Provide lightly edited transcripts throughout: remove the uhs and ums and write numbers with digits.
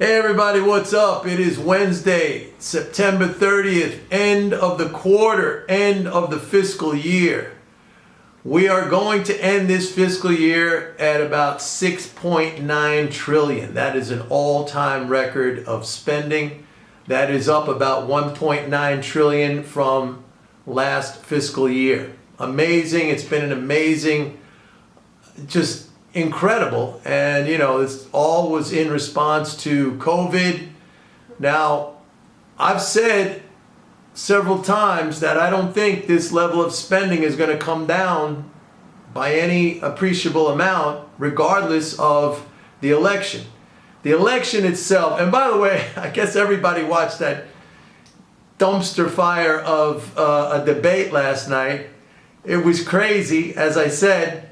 Hey everybody, what's up? It is Wednesday, September 30th, end of the quarter, end of the fiscal year. We are going to end this fiscal year at about 6.9 trillion. That is an all-time record of spending. That is up about 1.9 trillion from last fiscal year. Amazing. It's been an amazing, just incredible. And this all was in response to COVID. Now, I've said several times that I don't think this level of spending is going to come down by any appreciable amount, regardless of the election. The election itself, and by the way, I guess everybody watched that dumpster fire of a debate last night. It was crazy, as I said.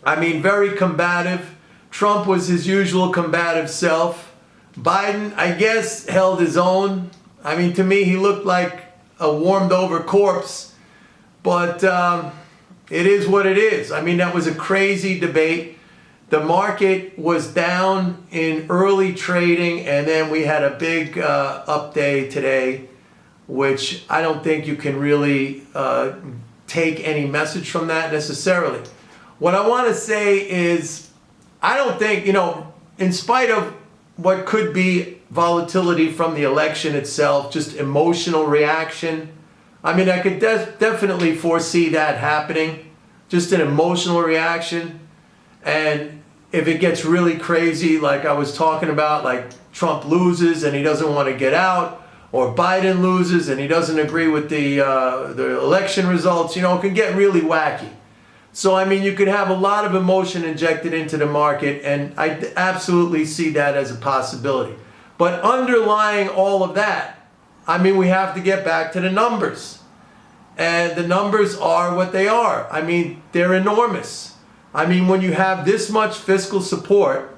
I mean, very combative. Trump was his usual combative self. Biden, I guess, held his own. I mean, to me, he looked like a warmed over corpse. But it is what it is. I mean, that was a crazy debate. The market was down in early trading, and then we had a big up day today, which I don't think you can really take any message from that necessarily. What I want to say is, I don't think, in spite of what could be volatility from the election itself, just emotional reaction, I mean, I could definitely foresee that happening, just an emotional reaction. And if it gets really crazy, like I was talking about, like Trump loses and he doesn't want to get out, or Biden loses and he doesn't agree with the election results, it can get really wacky. So, I mean, you could have a lot of emotion injected into the market, and I absolutely see that as a possibility. But underlying all of that, I mean, we have to get back to the numbers. And the numbers are what they are. I mean, they're enormous. I mean, when you have this much fiscal support,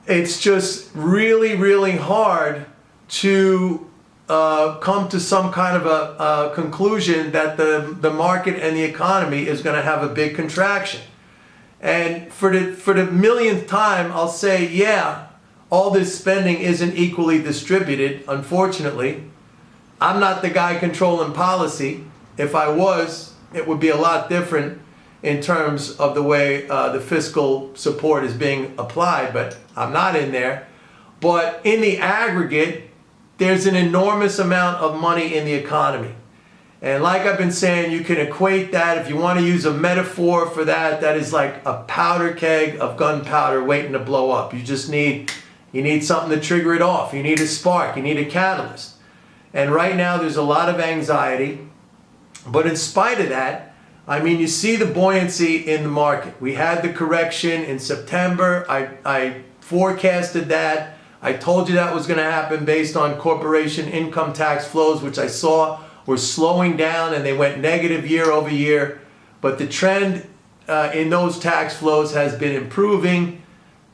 it's just really, really hard to come to some kind of a conclusion that the market and the economy is going to have a big contraction. And for the millionth time, I'll say, yeah, all this spending isn't equally distributed, unfortunately. I'm not the guy controlling policy. If I was, it would be a lot different in terms of the way the fiscal support is being applied, but I'm not in there. But in the aggregate, there's an enormous amount of money in the economy. And like I've been saying, you can equate that, if you want to use a metaphor for that, that is like a powder keg of gunpowder waiting to blow up. You need something to trigger it off. You need a spark. You need a catalyst. And right now there's a lot of anxiety. But in spite of that, I mean, you see the buoyancy in the market. We had the correction in September. I forecasted that. I told you that was going to happen based on corporation income tax flows, which I saw were slowing down and they went negative year over year. But the trend in those tax flows has been improving.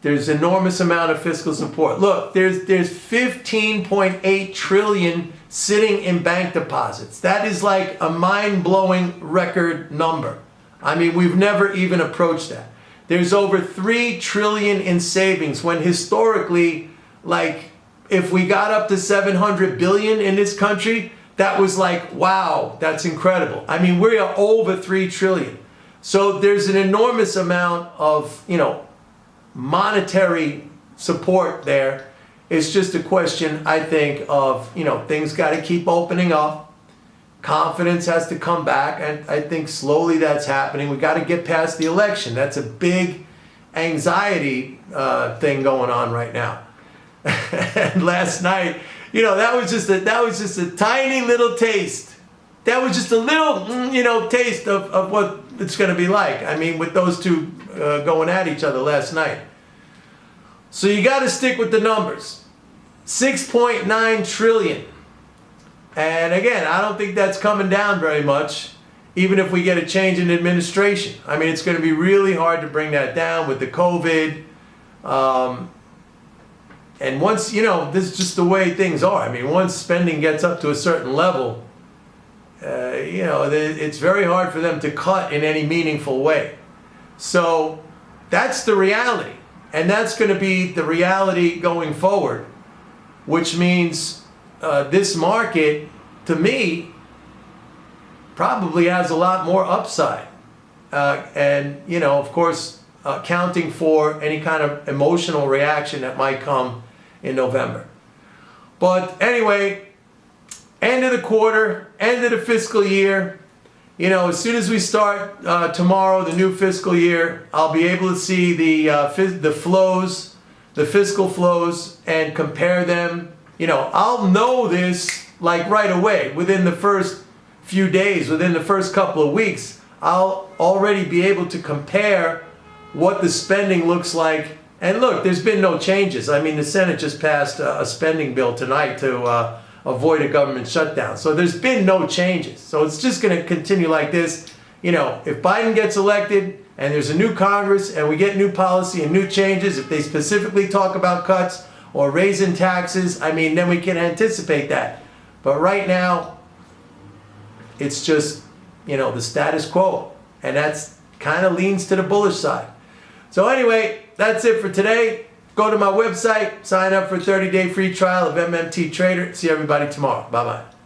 There's enormous amount of fiscal support. Look, there's 15.8 trillion sitting in bank deposits. That is like a mind-blowing record number. I mean, we've never even approached that. There's over 3 trillion in savings, when historically, like, if we got up to 700 billion in this country, that was like, wow, that's incredible. I mean, we are over 3 trillion. So there's an enormous amount of, monetary support there. It's just a question, I think, of, things got to keep opening up. Confidence has to come back. And I think slowly that's happening. We got to get past the election. That's a big anxiety thing going on right now. And last night, that was just a tiny little taste. That was just a little, taste of what it's going to be like. I mean, with those two going at each other last night. So you got to stick with the numbers. 6.9 trillion. And again, I don't think that's coming down very much, even if we get a change in administration. I mean, it's going to be really hard to bring that down with the COVID. And once, this is just the way things are. I mean, once spending gets up to a certain level, it's very hard for them to cut in any meaningful way. So that's the reality. And that's going to be the reality going forward, which means this market, to me, probably has a lot more upside. And, you know, of course, accounting for any kind of emotional reaction that might come in November. But anyway, end of the quarter, end of the fiscal year. You know, as soon as we start tomorrow, the new fiscal year, I'll be able to see the flows, the fiscal flows, and compare them. You know, I'll know this like right away. Within the first few days, within the first couple of weeks, I'll already be able to compare what the spending looks like. And look, there's been no changes. I mean, the Senate just passed a spending bill tonight to avoid a government shutdown. So there's been no changes. So it's just going to continue like this. You know, if Biden gets elected and there's a new Congress and we get new policy and new changes, if they specifically talk about cuts or raising taxes, I mean, then we can anticipate that. But right now, it's just, you know, the status quo. And that's kind of leans to the bullish side. So anyway, that's it for today. Go to my website, sign up for a 30-day free trial of MMT Trader. See everybody tomorrow. Bye-bye.